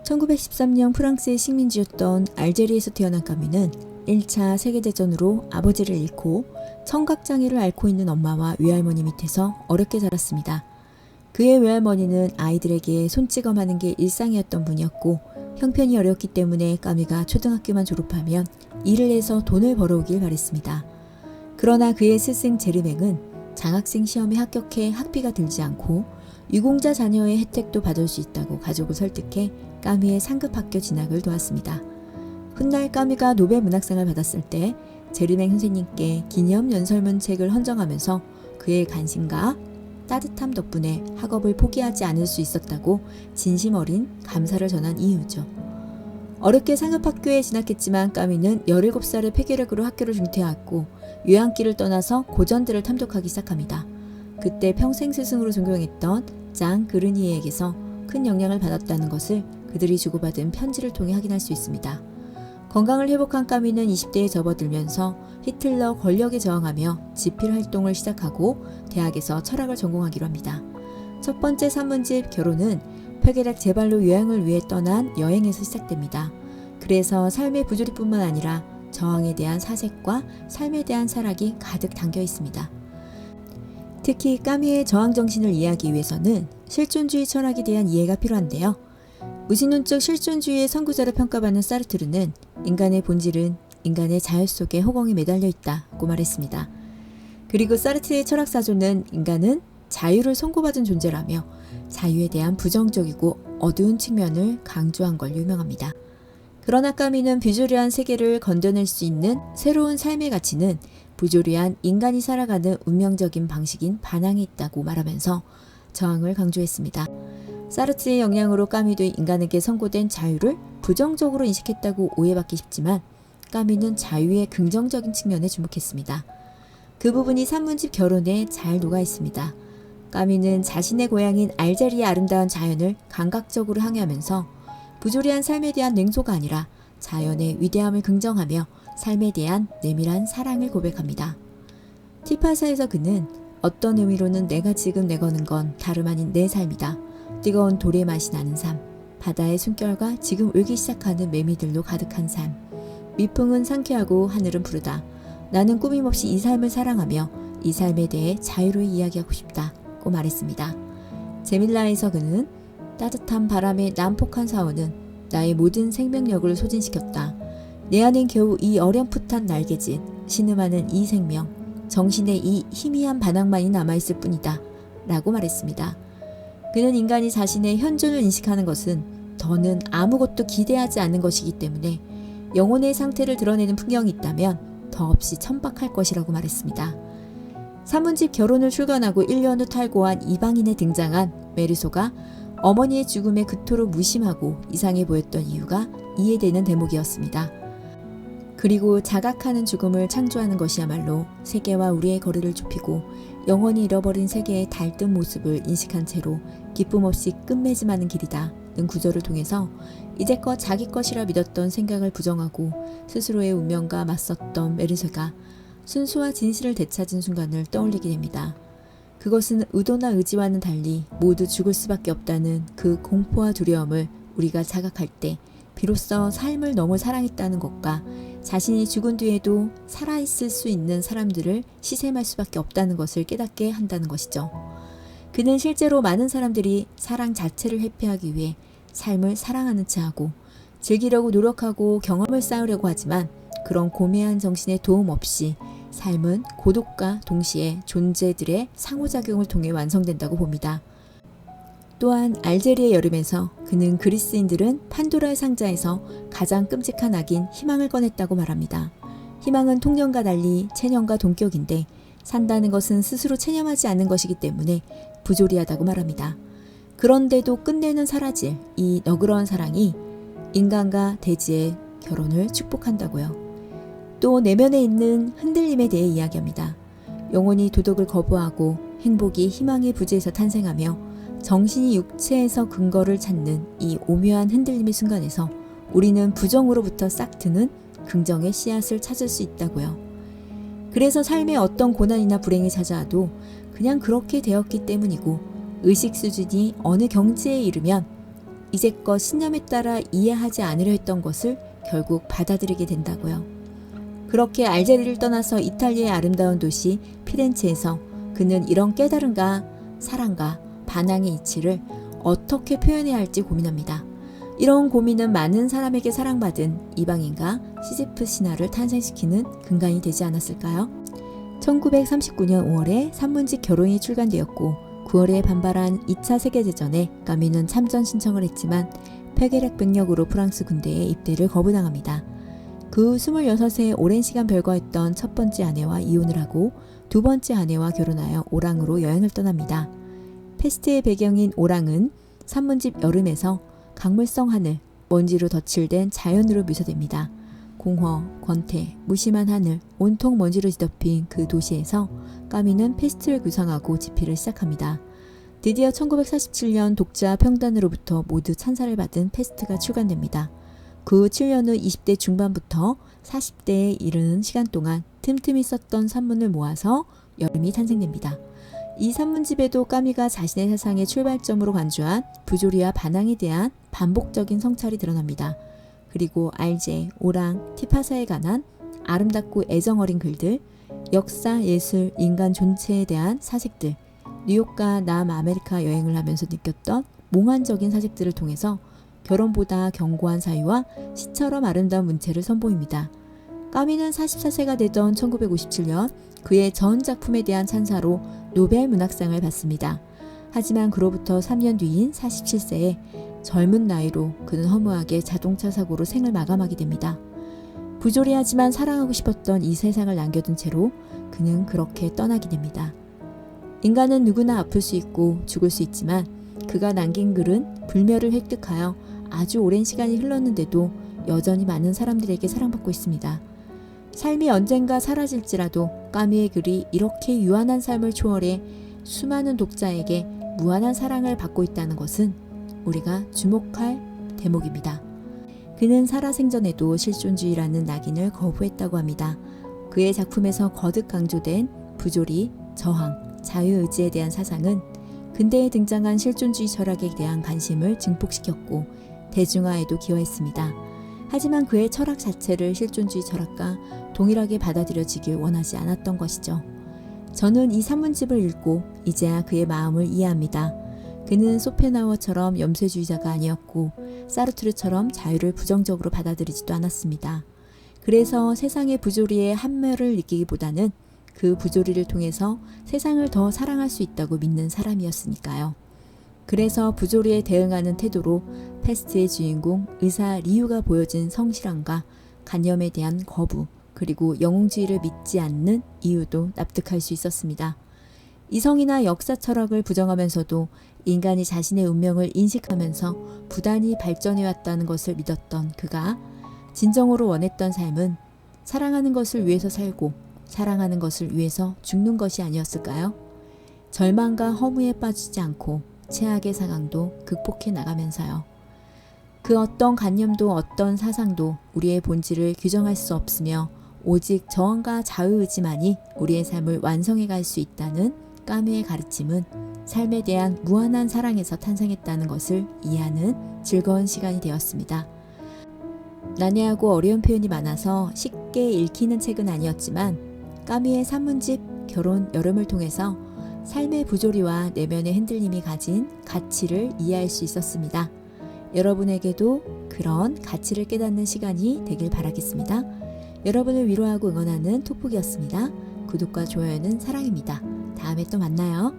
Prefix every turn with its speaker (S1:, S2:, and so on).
S1: 1913년 프랑스의 식민지였던 알제리에서 태어난 까뮈는 1차 세계대전으로 아버지를 잃고 청각장애를 앓고 있는 엄마와 외할머니 밑에서 어렵게 자랐습니다. 그의 외할머니는 아이들에게 손찌검하는 게 일상이었던 분이었고 형편이 어렵기 때문에 까뮈가 초등학교만 졸업하면 일을 해서 돈을 벌어오길 바랬습니다. 그러나 그의 스승 제르맹은 장학생 시험에 합격해 학비가 들지 않고 유공자 자녀의 혜택도 받을 수 있다고 가족을 설득해 까뮈의 상급 학교 진학을 도왔습니다. 훗날 까뮈가 노벨 문학상을 받았을 때 제르맹 선생님께 기념 연설문 책을 헌정하면서 그의 간신과 따뜻함 덕분에 학업을 포기하지 않을 수 있었다고 진심 어린 감사를 전한 이유죠. 어렵게 상급 학교에 진학했지만 까뮈는 17살의 폐결핵으로 학교를 중퇴하고 유양길을 떠나서 고전들을 탐독하기 시작합니다. 그때 평생 스승으로 존경했던 장 그르니에에게서 큰 영향을 받았다는 것을 그들이 주고받은 편지를 통해 확인할 수 있습니다. 건강을 회복한 까뮈는 20대에 접어들면서 히틀러 권력에 저항하며 지필 활동을 시작하고 대학에서 철학을 전공하기로 합니다. 첫 번째 산문집 결혼은 폐결핵 재발로 요양을 위해 떠난 여행에서 시작됩니다. 그래서 삶의 부조리뿐만 아니라 저항에 대한 사색과 삶에 대한 철학이 가득 담겨 있습니다. 특히 까뮈의 저항 정신을 이해하기 위해서는 실존주의 철학에 대한 이해가 필요한데요. 무신론적 실존주의의 선구자로 평가받는 사르트르는 인간의 본질은 인간의 자유 속에 허공에 매달려 있다고 말했습니다. 그리고 사르트르의 철학사조는 인간은 자유를 선고받은 존재라며 자유에 대한 부정적이고 어두운 측면을 강조한 걸 유명합니다. 그러나 까뮈는 부조리한 세계를 건져낼 수 있는 새로운 삶의 가치는 부조리한 인간이 살아가는 운명적인 방식인 반항에 있다고 말하면서 저항을 강조했습니다. 사르트르의 영향으로 까뮈도 인간에게 선고된 자유를 부정적으로 인식했다고 오해받기 쉽지만 까뮈는 자유의 긍정적인 측면에 주목했습니다. 그 부분이 산문집 결혼에 잘 녹아 있습니다. 까뮈는 자신의 고향인 알제리의 아름다운 자연을 감각적으로 항해하면서 부조리한 삶에 대한 냉소가 아니라 자연의 위대함을 긍정하며 삶에 대한 내밀한 사랑을 고백합니다. 티파사에서 그는 어떤 의미로는 내가 지금 내거는 건 다름 아닌 내 삶이다. 뜨거운 돌의 맛이 나는 삶, 바다의 숨결과 지금 울기 시작하는 매미들로 가득한 삶, 미풍은 상쾌하고 하늘은 푸르다. 나는 꾸밈없이 이 삶을 사랑하며 이 삶에 대해 자유로이 이야기하고 싶다고 말했습니다. 제밀라에서 그는 따뜻한 바람의 난폭한 사원은 나의 모든 생명력을 소진시켰다. 내 안엔 겨우 이 어렴풋한 날개짓, 신음하는 이 생명, 정신의 이 희미한 반항만이 남아있을 뿐이다. 라고 말했습니다. 그는 인간이 자신의 현존을 인식하는 것은 더는 아무것도 기대하지 않는 것이기 때문에 영혼의 상태를 드러내는 풍경이 있다면 더없이 천박할 것이라고 말했습니다. 산문집 결혼을 출간하고 1년 후 탈고한 이방인에 등장한 메르소가 어머니의 죽음에 그토록 무심하고 이상해 보였던 이유가 이해되는 대목이었습니다. 그리고 자각하는 죽음을 창조하는 것이야말로 세계와 우리의 거리를 좁히고 영원히 잃어버린 세계의 달뜬 모습을 인식한 채로 기쁨 없이 끝맺음하는 길이다는 구절을 통해서 이제껏 자기 것이라 믿었던 생각을 부정하고 스스로의 운명과 맞섰던 메르소가 순수와 진실을 되찾은 순간을 떠올리게 됩니다. 그것은 의도나 의지와는 달리 모두 죽을 수밖에 없다는 그 공포와 두려움을 우리가 자각할 때 비로소 삶을 너무 사랑했다는 것과 자신이 죽은 뒤에도 살아있을 수 있는 사람들을 시샘할 수밖에 없다는 것을 깨닫게 한다는 것이죠. 그는 실제로 많은 사람들이 사랑 자체를 회피하기 위해 삶을 사랑하는 체하고 즐기려고 노력하고 경험을 쌓으려고 하지만 그런 고매한 정신의 도움 없이 삶은 고독과 동시에 존재들의 상호작용을 통해 완성된다고 봅니다. 또한 알제리의 여름에서 그는 그리스인들은 판도라의 상자에서 가장 끔찍한 악인 희망을 꺼냈다고 말합니다. 희망은 통념과 달리 체념과 동격인데 산다는 것은 스스로 체념하지 않는 것이기 때문에 부조리하다고 말합니다. 그런데도 끝내는 사라질 이 너그러운 사랑이 인간과 대지의 결혼을 축복한다고요. 또 내면에 있는 흔들림에 대해 이야기합니다. 영혼이 도덕을 거부하고 행복이 희망의 부재에서 탄생하며 정신이 육체에서 근거를 찾는 이 오묘한 흔들림의 순간에서 우리는 부정으로부터 싹 트는 긍정의 씨앗을 찾을 수 있다고요. 그래서 삶에 어떤 고난이나 불행이 찾아와도 그냥 그렇게 되었기 때문이고 의식 수준이 어느 경지에 이르면 이제껏 신념에 따라 이해하지 않으려 했던 것을 결국 받아들이게 된다고요. 그렇게 알제리를 떠나서 이탈리아의 아름다운 도시 피렌체에서 그는 이런 깨달음과 사랑과 반항의 이치를 어떻게 표현해야 할지 고민합니다. 이런 고민은 많은 사람에게 사랑받은 이방인과 시지프 신화를 탄생시키는 근간이 되지 않았을까요? 1939년 5월에 산문집 결혼이 출간되었고 9월에 반발한 2차 세계대전에 까뮈는 참전 신청을 했지만 폐결핵 병력으로 프랑스 군대에 입대를 거부당합니다. 그 후 26세 오랜 시간 별거했던 첫 번째 아내와 이혼을 하고 두 번째 아내와 결혼하여 오랑으로 여행을 떠납니다. 페스트의 배경인 오랑은 산문집 여름에서 강물성 하늘, 먼지로 덧칠된 자연으로 묘사됩니다. 공허, 권태, 무심한 하늘, 온통 먼지로 뒤덮인 그 도시에서 까뮈는 페스트를 구상하고 집필을 시작합니다. 드디어 1947년 독자 평단으로부터 모두 찬사를 받은 페스트가 출간됩니다. 그 후 7년 후 20대 중반부터 40대에 이르는 시간 동안 틈틈이 썼던 산문을 모아서 여름이 탄생됩니다. 이 산문집에도 까뮈가 자신의 사상의 출발점으로 간주한 부조리와 반항에 대한 반복적인 성찰이 드러납니다. 그리고 알제, 오랑, 티파사에 관한 아름답고 애정어린 글들, 역사, 예술, 인간 존재에 대한 사색들, 뉴욕과 남아메리카 여행을 하면서 느꼈던 몽환적인 사색들을 통해서 결혼보다 견고한 사유와 시처럼 아름다운 문체를 선보입니다. 까뮈는 44세가 되던 1957년 그의 전 작품에 대한 찬사로 노벨 문학상을 받습니다. 하지만 그로부터 3년 뒤인 47세에 젊은 나이로 그는 허무하게 자동차 사고로 생을 마감하게 됩니다. 부조리하지만 사랑하고 싶었던 이 세상을 남겨둔 채로 그는 그렇게 떠나게 됩니다. 인간은 누구나 아플 수 있고 죽을 수 있지만 그가 남긴 글은 불멸을 획득하여 아주 오랜 시간이 흘렀는데도 여전히 많은 사람들에게 사랑받고 있습니다. 삶이 언젠가 사라질지라도 까뮈의 글이 이렇게 유한한 삶을 초월해 수많은 독자에게 무한한 사랑을 받고 있다는 것은 우리가 주목할 대목입니다. 그는 살아생전에도 실존주의라는 낙인을 거부했다고 합니다. 그의 작품에서 거듭 강조된 부조리, 저항, 자유의지에 대한 사상은 근대에 등장한 실존주의 철학에 대한 관심을 증폭시켰고 대중화에도 기여했습니다. 하지만 그의 철학 자체를 실존주의 철학과 동일하게 받아들여지길 원하지 않았던 것이죠. 저는 이 산문집을 읽고 이제야 그의 마음을 이해합니다. 그는 소펜하우어처럼 염세주의자가 아니었고 사르트르처럼 자유를 부정적으로 받아들이지도 않았습니다. 그래서 세상의 부조리에 한멸을 느끼기보다는 그 부조리를 통해서 세상을 더 사랑할 수 있다고 믿는 사람이었으니까요. 그래서 부조리에 대응하는 태도로 페스트의 주인공 의사 리유가 보여진 성실함과 간염에 대한 거부, 그리고 영웅주의를 믿지 않는 이유도 납득할 수 있었습니다. 이성이나 역사 철학을 부정하면서도 인간이 자신의 운명을 인식하면서 부단히 발전해왔다는 것을 믿었던 그가 진정으로 원했던 삶은 사랑하는 것을 위해서 살고 사랑하는 것을 위해서 죽는 것이 아니었을까요? 절망과 허무에 빠지지 않고 최악의 상황도 극복해 나가면서요. 그 어떤 관념도 어떤 사상도 우리의 본질을 규정할 수 없으며 오직 저항과 자유의지만이 우리의 삶을 완성해 갈 수 있다는 까뮈의 가르침은 삶에 대한 무한한 사랑에서 탄생했다는 것을 이해하는 즐거운 시간이 되었습니다. 난해하고 어려운 표현이 많아서 쉽게 읽히는 책은 아니었지만 까뮈의 산문집 결혼 여름을 통해서 삶의 부조리와 내면의 흔들림이 가진 가치를 이해할 수 있었습니다. 여러분에게도 그런 가치를 깨닫는 시간이 되길 바라겠습니다. 여러분을 위로하고 응원하는 톡톡이었습니다. 구독과 좋아요는 사랑입니다. 다음에 또 만나요.